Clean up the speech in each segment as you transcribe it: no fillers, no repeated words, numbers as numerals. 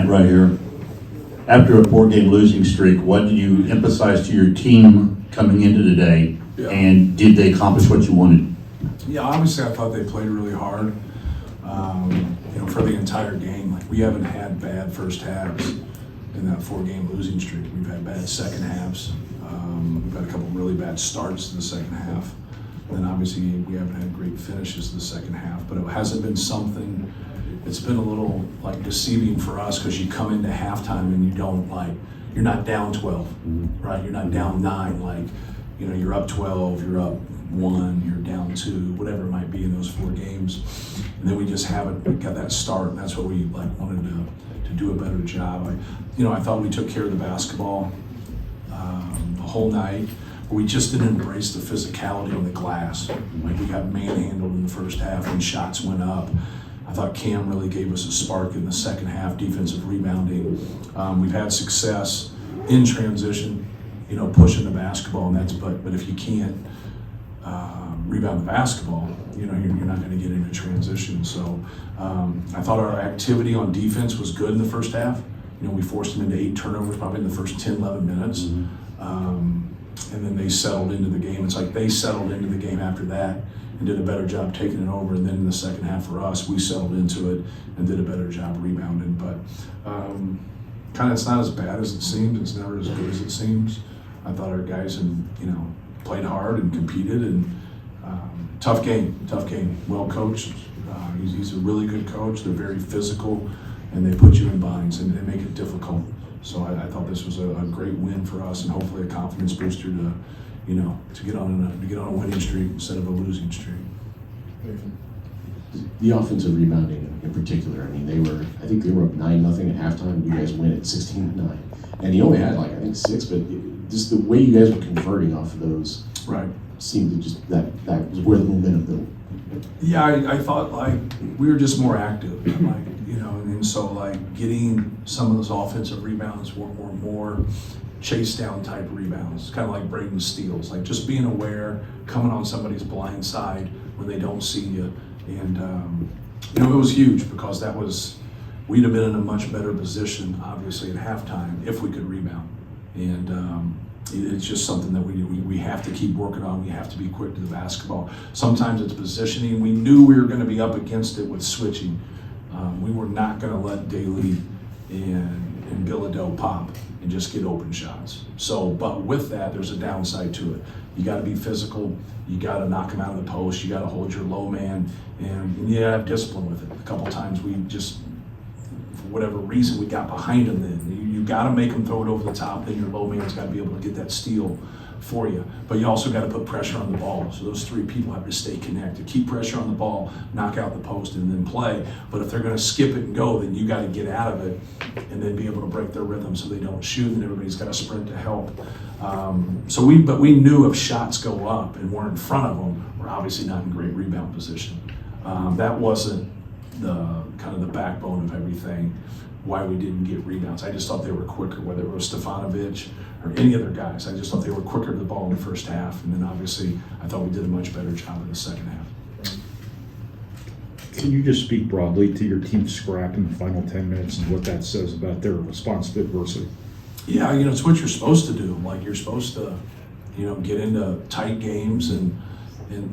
Matt right here. After a 4-game losing streak, what did you emphasize to your team coming into today? Yeah. And did they accomplish what you wanted? Yeah, obviously I thought they played really hard. For the entire game, like we haven't had bad first halves in that 4-game losing streak. We've had bad second halves. We've had a couple really bad starts to the second half. And then obviously we haven't had great finishes to the second half, but it hasn't been something. It's been a little like deceiving for us because you come into halftime and you're not down 12, right? You're not down 9, you're up 12, you're up 1, you're down 2, whatever it might be in those 4 games. And then we just haven't got that start, and that's what we wanted to do a better job. I thought we took care of the basketball the whole night. We just didn't embrace the physicality on the glass. We got manhandled in the first half when shots went up. I thought Cam really gave us a spark in the second half, defensive rebounding. We've had success in transition, pushing the basketball, but if you can't rebound the basketball, you're not going to get into transition. So I thought our activity on defense was good in the first half. We forced them into 8 turnovers probably in the first 10, 11 minutes. And then they settled into the game. It's like they settled into the game after that and did a better job taking it over. And then in the second half for us, we settled into it and did a better job rebounding. But it's not as bad as it seems. It's never as good as it seems. I thought our guys played hard and competed, and tough game. Well coached. He's a really good coach. They're very physical, and they put you in binds and they make it difficult. So I thought this was a great win for us, and hopefully a confidence booster to get on a winning streak instead of a losing streak. The offensive rebounding in particular, I think they were up 9-0 at halftime. You guys win at 16-9, and you only had I think 6, but just the way you guys were converting off of those, right, seemed to just that was where the momentum built. Yeah, I thought we were just more active, and so getting some of those offensive rebounds were more chase down type rebounds, kind of like Braden steals, just being aware, coming on somebody's blind side when they don't see you, and it was huge because we'd have been in a much better position, obviously at halftime if we could rebound, and it's just something that we have to keep working on. We have to be quick to the basketball. Sometimes it's positioning. We knew we were going to be up against it with switching. We were not going to let Daly and Bilodeau pop and just get open shots. So, but with that, there's a downside to it. You got to be physical. You got to knock them out of the post. You got to hold your low man, and you have discipline with it. A couple times we just, for whatever reason, we got behind them. Then you got to make them throw it over the top. Then your low man's got to be able to get that steal for you. But you also got to put pressure on the ball. So those 3 people have to stay connected. Keep pressure on the ball, knock out the post, and then play. But if they're going to skip it and go, then you got to get out of it and then be able to break their rhythm so they don't shoot, and everybody's got to sprint to help. But we knew if shots go up and we're in front of them, we're obviously not in great rebound position. That wasn't the backbone of everything, why we didn't get rebounds. I just thought they were quicker, whether it was Stefanovic or any other guys. I just thought they were quicker to the ball in the first half, and then obviously I thought we did a much better job in the second half. Can you just speak broadly to your team scrap in the final 10 minutes and what that says about their response to adversity? Yeah, it's what you're supposed to do. You're supposed to, get into tight games and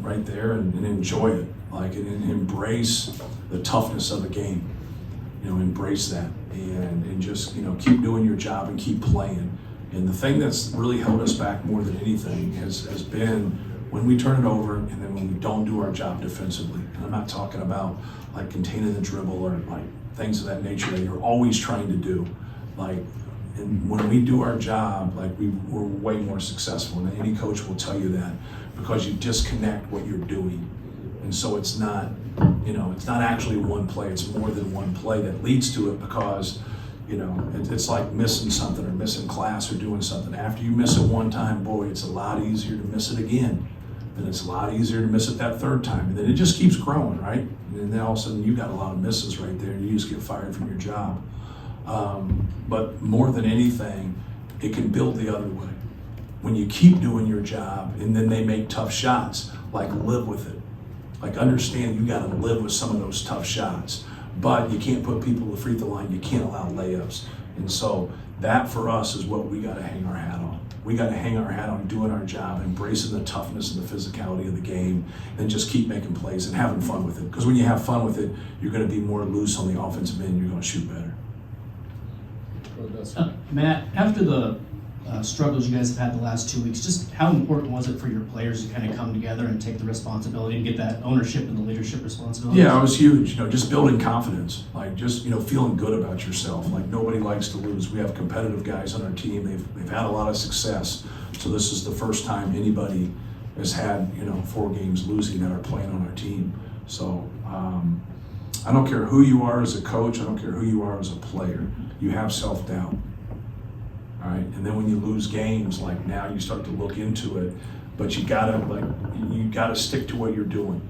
right there and enjoy it. And embrace the toughness of the game. Embrace that and just, keep doing your job and keep playing. And the thing that's really held us back more than anything has been when we turn it over and then when we don't do our job defensively. And I'm not talking about containing the dribble or things of that nature that you're always trying to do. And when we do our job, we're way more successful. And any coach will tell you that because you disconnect what you're doing. And so it's not actually one play, it's more than one play that leads to it because, it's like missing something or missing class or doing something. After you miss it one time, boy, it's a lot easier to miss it again. And it's a lot easier to miss it that third time. And then it just keeps growing, right? And then all of a sudden you got a lot of misses right there and you just get fired from your job. But more than anything, it can build the other way. When you keep doing your job and then they make tough shots, live with it. Understand you got to live with some of those tough shots. but you can't put people to the free throw line. You can't allow layups. And so that for us is what we got to hang our hat on. We got to hang our hat on doing our job, embracing the toughness and the physicality of the game, and just keep making plays and having fun with it. Because when you have fun with it, you're going to be more loose on the offensive end. You're going to shoot better. Matt, after the struggles you guys have had the last 2 weeks, just how important was it for your players to kind of come together and take the responsibility and get that ownership and the leadership responsibility? Yeah, it was huge. Just building confidence, like just feeling good about yourself. Like nobody likes to lose. We have competitive guys on our team. They've had a lot of success. So this is the first time anybody has had 4 games losing that are playing on our team. So I don't care who you are as a coach. I don't care who you are as a player. You have self-doubt. All right, and then when you lose games, like now you start to look into it, but you gotta stick to what you're doing.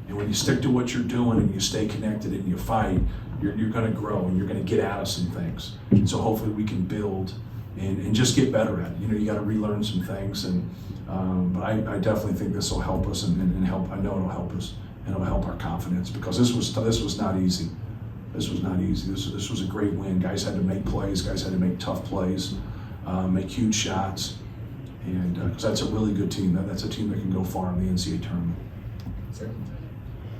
And when you stick to what you're doing and you stay connected and you fight, you're gonna grow and you're gonna get out of some things. And so hopefully we can build and just get better at it. You gotta relearn some things, and but I definitely think this will help us and help. I know it'll help us and it'll help our confidence, because this was not easy. This was not easy. This was a great win. Guys had to make plays. Guys had to make tough plays. Make huge shots, and because that's a really good team. That's a team that can go far in the NCAA tournament.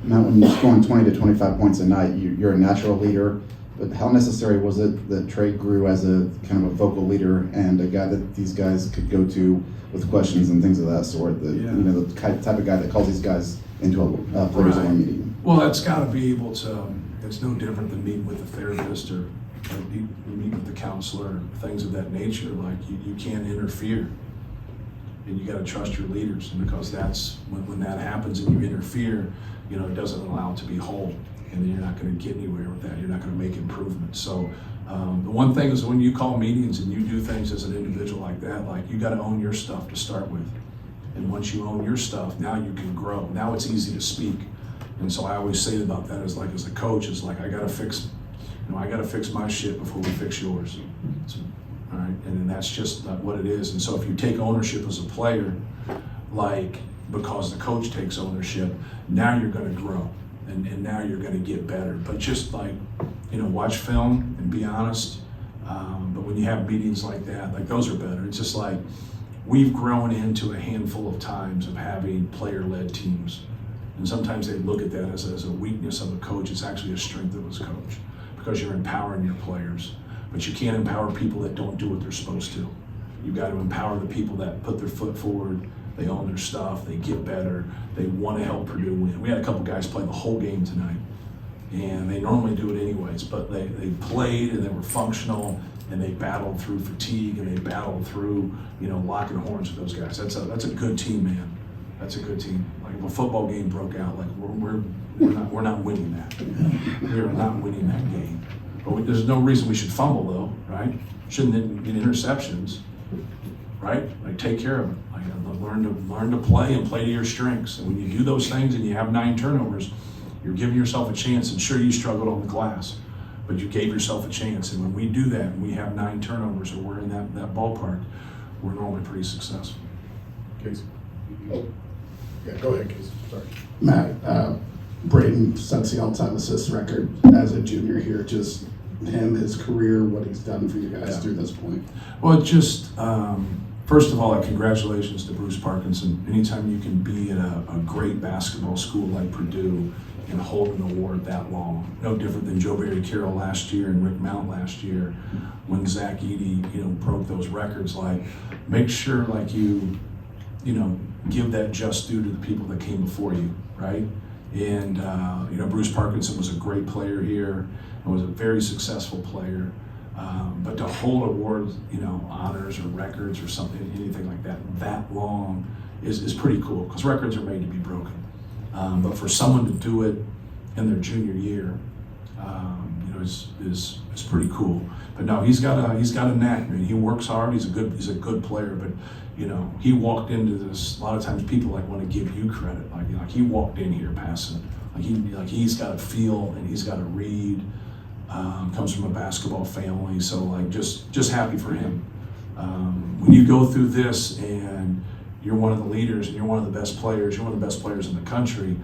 Matt, when you're scoring 20 to 25 points a night, you're a natural leader, but how necessary was it that Trey grew as a kind of a vocal leader and a guy that these guys could go to with questions and things of that sort? The type of guy that calls these guys into a players-only meeting. Well, that's got to be able to. It's no different than meeting with a therapist or meet with the counselor, things of that nature. Like you can't interfere, and you got to trust your leaders. And because that's when that happens and you interfere, it doesn't allow it to be whole, and then you're not going to get anywhere with that. You're not going to make improvements. So the one thing is when you call meetings and you do things as an individual like that, like you got to own your stuff to start with. And once you own your stuff, now you can grow. Now it's easy to speak. And so I always say about that as a coach, is like I got to fix my shit before we fix yours. So, all right, and then that's just what it is. And so if you take ownership as a player, because the coach takes ownership, now you're going to grow, and now you're going to get better. But just watch film and be honest. But when you have meetings like that, those are better. It's just like we've grown into a handful of times of having player-led teams. And sometimes they look at that as a weakness of a coach. It's actually a strength of his coach, because you're empowering your players. But you can't empower people that don't do what they're supposed to. You've got to empower the people that put their foot forward, they own their stuff, they get better, they want to help Purdue win. We had a couple guys play the whole game tonight, and they normally do it anyways, but they played and they were functional, and they battled through fatigue, and they battled through locking horns with those guys. That's a good team, man. That's a good team. Like if a football game broke out, we're not winning that. We are not winning that game. But there's no reason we should fumble though, right? Shouldn't get interceptions, right? Take care of it. Learn to play and play to your strengths. And when you do those things and you have 9 turnovers, you're giving yourself a chance. And sure, you struggled on the glass, but you gave yourself a chance. And when we do that, and we have 9 turnovers, or we're in that ballpark, we're normally pretty successful. Casey. Oh, yeah, go ahead, Casey. Sorry. Matt, Braden sets the all-time assist record as a junior here. Just him, his career, what he's done for you guys through this point. Well, just first of all, congratulations to Bruce Parkinson. Anytime you can be at a great basketball school like Purdue and hold an award that long, no different than Joe Barry Carroll last year and Rick Mount last year, when Zach Edey, broke those records. Make sure you give that just due to the people that came before you, right? And Bruce Parkinson was a great player here and was a very successful player. But to hold awards, honors or records or something, anything like that long is pretty cool, because records are made to be broken. But for someone to do it in their junior year, is pretty cool. But no, he's got a knack, man. He works hard. He's a good player. But he walked into this. A lot of times people want to give you credit, like he walked in here passing. He's got a feel and he's got a read. Comes from a basketball family, so just happy for him. When you go through this and you're one of the leaders and you're one of the best players, you're one of the best players in the country,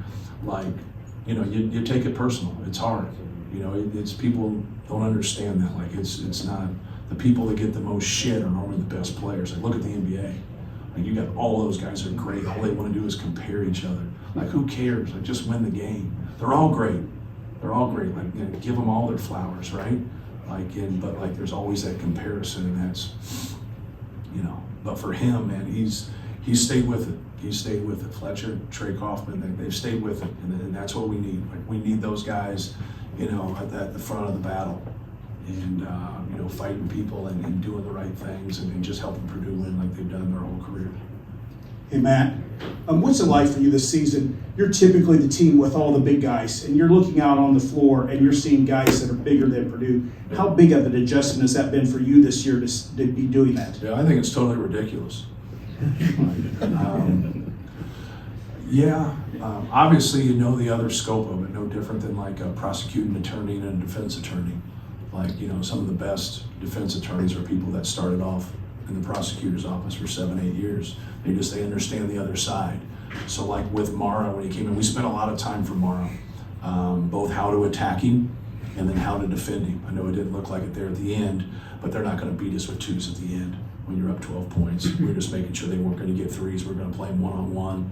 you take it personal. It's hard. You know, it's people don't understand that. Like it's not the people that get the most shit are normally the best players. Like look at the NBA. Like you got all those guys are great. All they want to do is compare each other. Like who cares? Like just win the game. They're all great. They're all great. Like you know, give them all their flowers, right? Like but like there's always that comparison, and that's you know. But for him, man, he's stayed with it. He stayed with it. Fletcher, Trey Kaufman, they've stayed with it, and that's what we need. Like we need those guys, you know, at the front of the battle, and you know, fighting people and doing the right things, and just helping Purdue win like they've done their whole career. Hey Matt, what's it like for you this season? You're typically the team with all the big guys, and you're looking out on the floor and you're seeing guys that are bigger than Purdue. How big of an adjustment has that been for you this year to be doing that? Yeah, I think it's totally ridiculous. Obviously you know the other scope of it, no different than like a prosecuting attorney and a defense attorney. Like, you know, some of the best defense attorneys are people that started off in the prosecutor's office for 7-8 years. They understand the other side. So like with Mara, when he came in, we spent a lot of time for Mara, both how to attack him and then how to defend him. I know it didn't look like it there at the end, but they're not going to beat us with twos at the end when you're up 12 points. We're just making sure they weren't going to get threes. We're going to play them one-on-one.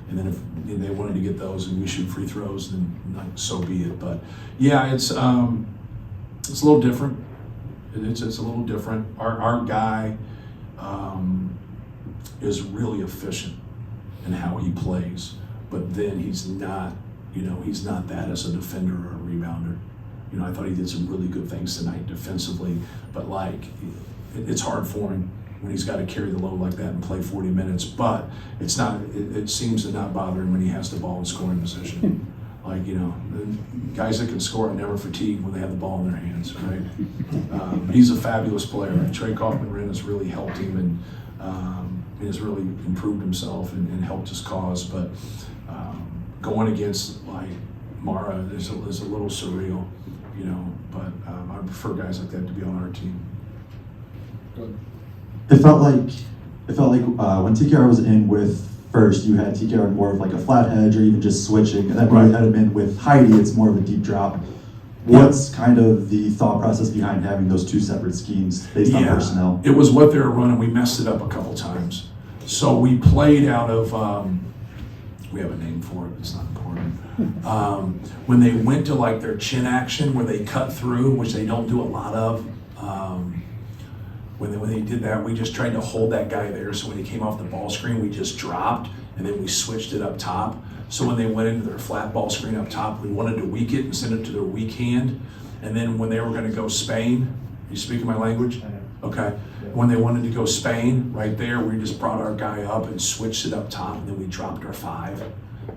And then if they wanted to get those and we shoot free throws, then like, so be it. But yeah, it's a little different. It's a little different. Our guy is really efficient in how he plays, but then he's not that as a defender or a rebounder. You know, I thought he did some really good things tonight defensively, but like it's hard for him when he's got to carry the load like that and play 40 minutes. But it's not. It seems to not bother him when he has the ball in scoring position. Like, you know, guys that can score are never fatigued when they have the ball in their hands, right? He's a fabulous player. Trey Kaufman has really helped him and has really improved himself and helped his cause. But going against like Mara is a little surreal, you know. But I prefer guys like that to be on our team. It felt like when TKR was in with first, you had TKR more of like a flat edge or even just switching, and then when you had him in with Heidi, it's more of a deep drop. What's kind of the thought process behind having those two separate schemes based on personnel? It was what they were running. We messed it up a couple times. So we played out of, we have a name for it, it's not important. When they went to like their chin action where they cut through, which they don't do a lot of, when they did that, we just tried to hold that guy there. So when he came off the ball screen, we just dropped and then we switched it up top. So when they went into their flat ball screen up top, we wanted to weak it and send it to their weak hand. And then when they were going to go Spain, you speaking my language? Okay. When they wanted to go Spain, right there, we just brought our guy up and switched it up top, and then we dropped our 5.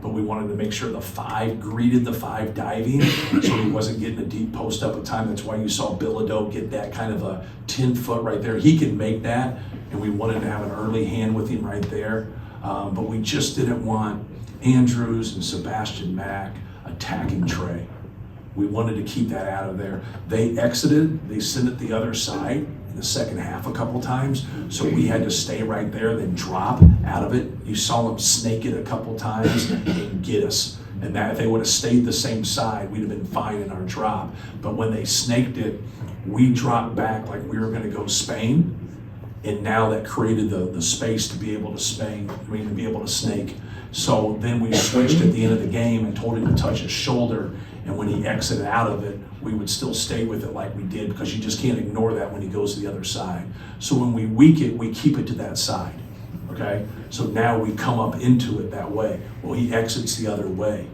But we wanted to make sure the 5 greeted the 5 diving, so he wasn't getting a deep post up at time. That's why you saw Bilodeau get that kind of a 10-foot right there. He can make that, and we wanted to have an early hand with him right there. But we just didn't want Andrews and Sebastian Mack attacking Trey. We wanted to keep that out of there. They exited, they sent it the other side in the second half a couple times, so we had to stay right there, then drop out of it. You saw them snake it a couple times and get us. And that if they would have stayed the same side, we'd have been fine in our drop. But when they snaked it, we dropped back like we were gonna go Spain, and now that created the space to be able to to be able to snake. So then we switched at the end of the game and told him to touch his shoulder, and when he exited out of it, we would still stay with it like we did, because you just can't ignore that when he goes to the other side. So when we weak it, we keep it to that side, okay? So now we come up into it that way. Well, he exits the other way.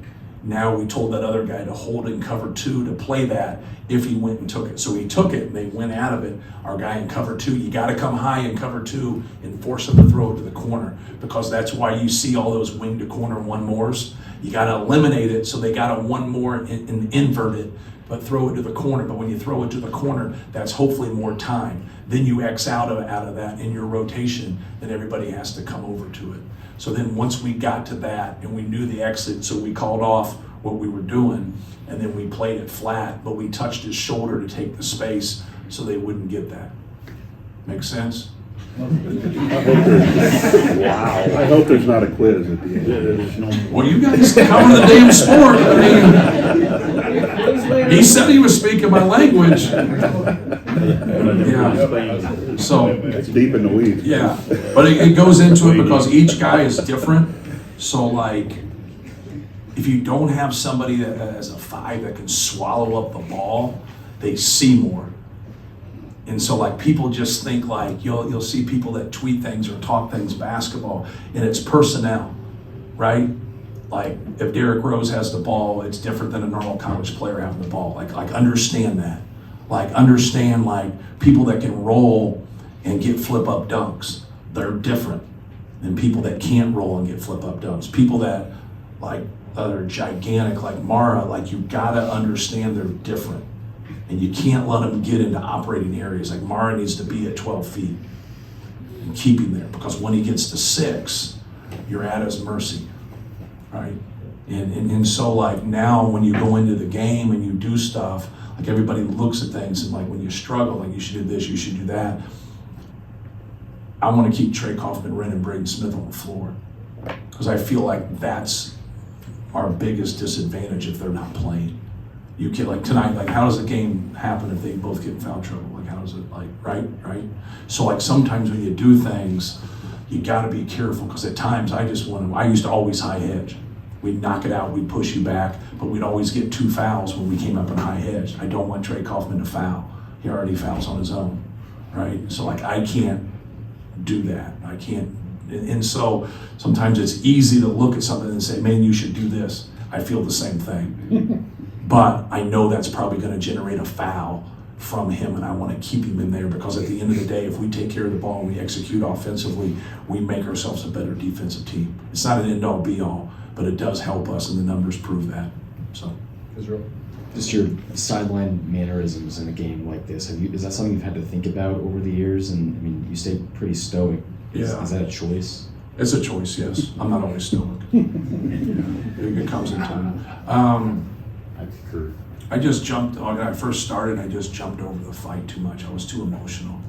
Now we told that other guy to hold it in cover 2 to play that if he went and took it. So he took it and they went out of it. Our guy in cover 2, you gotta come high in cover 2 and force him to throw it to the corner, because that's why you see all those wing to corner 1-mores. You gotta eliminate it, so they gotta 1 more and invert it, but throw it to the corner. But when you throw it to the corner, that's hopefully more time. Then you X out of that in your rotation, then everybody has to come over to it. So then once we got to that and we knew the exit, so we called off what we were doing, and then we played it flat, but we touched his shoulder to take the space so they wouldn't get that. Make sense? I hope there's not a quiz at the end. Well, you guys cover the damn sport. I mean, He said he was speaking my language. Yeah. So, It's deep in the weeds. yeah, but it goes into it because each guy is different. So like, if you don't have somebody that has a 5 that can swallow up the ball, they see more. And so like people just think like, you'll see people that tweet things or talk things basketball, and it's personnel, right? Like if Derrick Rose has the ball, it's different than a normal college player having the ball. Like understand that. Like understand like people that can roll and get flip up dunks. They're different than people that can't roll and get flip up dunks. People that like are gigantic like Mara, like you gotta understand they're different. And you can't let them get into operating areas. Like Mara needs to be at 12 feet and keep him there, because when he gets to 6, you're at his mercy, right? And so like now when you go into the game and you do stuff, like everybody looks at things and like when you struggle, like you should do this, you should do that. I want to keep Trey Kaufman, Wren, and Braden Smith on the floor, because I feel like that's our biggest disadvantage if they're not playing. You can like tonight, like how does the game happen if they both get in foul trouble? Like how does it like, right? So like sometimes when you do things, you gotta be careful, because at times I used to always high hedge. We'd knock it out, we'd push you back, but we'd always get 2 fouls when we came up in high hedge. I don't want Trey Kaufman to foul. He already fouls on his own, right? So like I can't do that. I can't, and so sometimes it's easy to look at something and say, man, you should do this. I feel the same thing. But I know that's probably going to generate a foul from him, and I want to keep him in there, because at the end of the day, if we take care of the ball and we execute offensively, we make ourselves a better defensive team. It's not an end-all be-all, but it does help us, and the numbers prove that. So, Israel? Just your sideline mannerisms in a game like this. Is that something you've had to think about over the years? And I mean, you stay pretty stoic. Yeah. Is that a choice? it's a choice, yes. I'm not always stoic. It comes in time. I concur. I just jumped, when I first started, I just jumped over the fight too much. I was too emotional.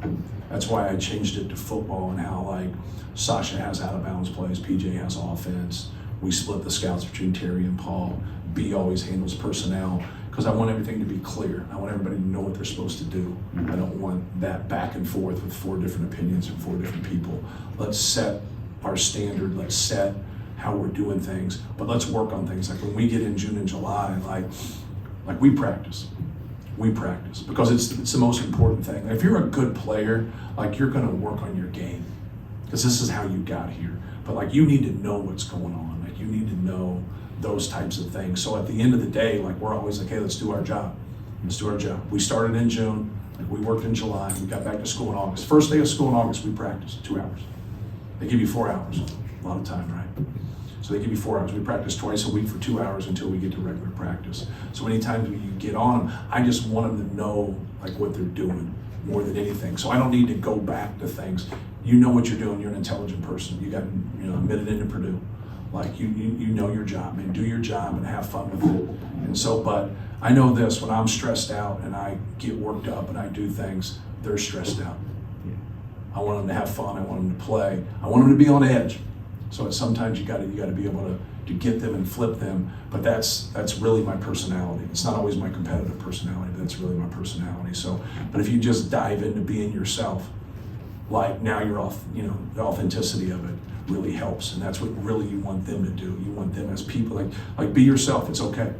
That's why I changed it to football, and how like Sasha has out of bounds plays, PJ has offense. We split the scouts between Terry and Paul. B always handles personnel, because I want everything to be clear. I want everybody to know what they're supposed to do. I don't want that back and forth with 4 different opinions from 4 different people. Let's set our standard, let's set how we're doing things, but let's work on things. Like when we get in June and July, like we practice, because it's the most important thing. If you're a good player, like you're gonna work on your game, because this is how you got here. But like you need to know what's going on. Like you need to know those types of things. So at the end of the day, like we're always like, hey, let's do our job. Let's do our job. We started in June, like we worked in July, we got back to school in August. First day of school in August, we practiced 2 hours. They give you 4 hours, a lot of time, right? So they give you 4 hours. We practice twice a week for 2 hours until we get to regular practice. So anytime you get on them, I just want them to know like what they're doing more than anything. So I don't need to go back to things. You know what you're doing. You're an intelligent person. You got a minute into Purdue. Like you know your job, man. Do your job and have fun with it. And so, but I know this: when I'm stressed out and I get worked up and I do things, they're stressed out. I want them to have fun. I want them to play. I want them to be on edge. So sometimes you got to be able to get them and flip them. But that's really my personality. It's not always my competitive personality, but that's really my personality. So, but if you just dive into being yourself, like now you're off, the authenticity of it really helps, and that's what really you want them to do. You want them as people, like be yourself. It's okay.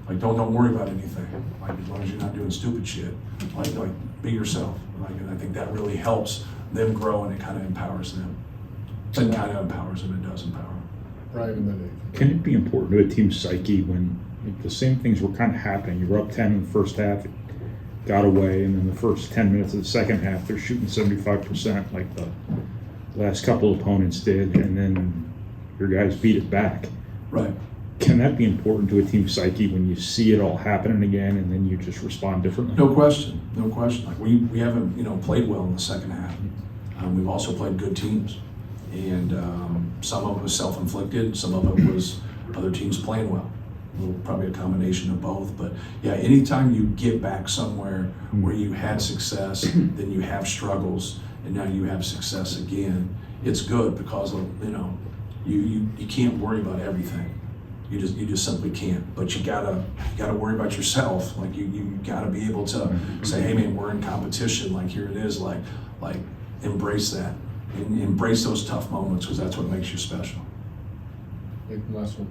Like don't worry about anything. Like as long as you're not doing stupid shit. Like be yourself. Like, and I think that really helps them grow, and it kind of empowers them. It kind of empowers them. It does empower them. Brian and then Nathan. Can it be important to a team's psyche when the same things were kind of happening? You were up 10 in the first half, it got away, and then the first 10 minutes of the second half, they're shooting 75% like the last couple opponents did, and then your guys beat it back. Right. Can that be important to a team's psyche when you see it all happening again, and then you just respond differently? No question. Like we haven't played well in the second half. We've also played good teams, and some of it was self-inflicted. Some of it was other teams playing well. Probably a combination of both. But yeah, anytime you get back somewhere where you had success, then you have struggles, and now you have success again, it's good, because you can't worry about everything. You just simply can't. But you gotta worry about yourself. Like you gotta be able to say, hey man, we're in competition. Like here it is. Like embrace that. And embrace those tough moments because that's what makes you special. Last one.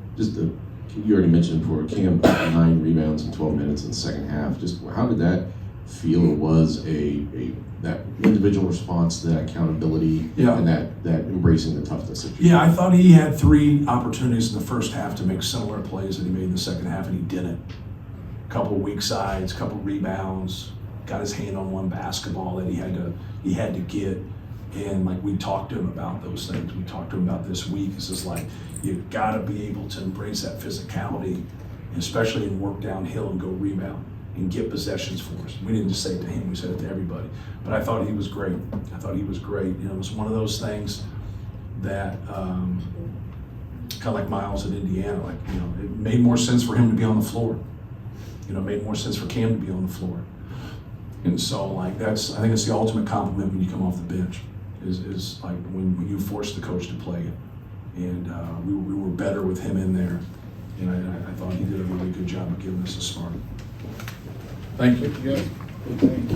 You already mentioned before, Cam 9 rebounds in 12 minutes in the second half. Just how did that feel? It was that individual response to that accountability and that embracing the toughness. Yeah, I thought he had 3 opportunities in the first half to make similar plays that he made in the second half, and he didn't. A couple weak sides, a couple rebounds, got his hand on one basketball that he had to get. And like we talked to him about those things. We talked to him about this week. It's just like you've got to be able to embrace that physicality, especially in work downhill and go rebound and get possessions for us. We didn't just say it to him, we said it to everybody. But I thought he was great. It was one of those things that kind of like Miles in Indiana, it made more sense for him to be on the floor. It made more sense for Cam to be on the floor. And so I think it's the ultimate compliment when you come off the bench is like when you force the coach to play it. And we were better with him in there. And I thought he did a really good job of giving us a spark. Thank you. Yeah.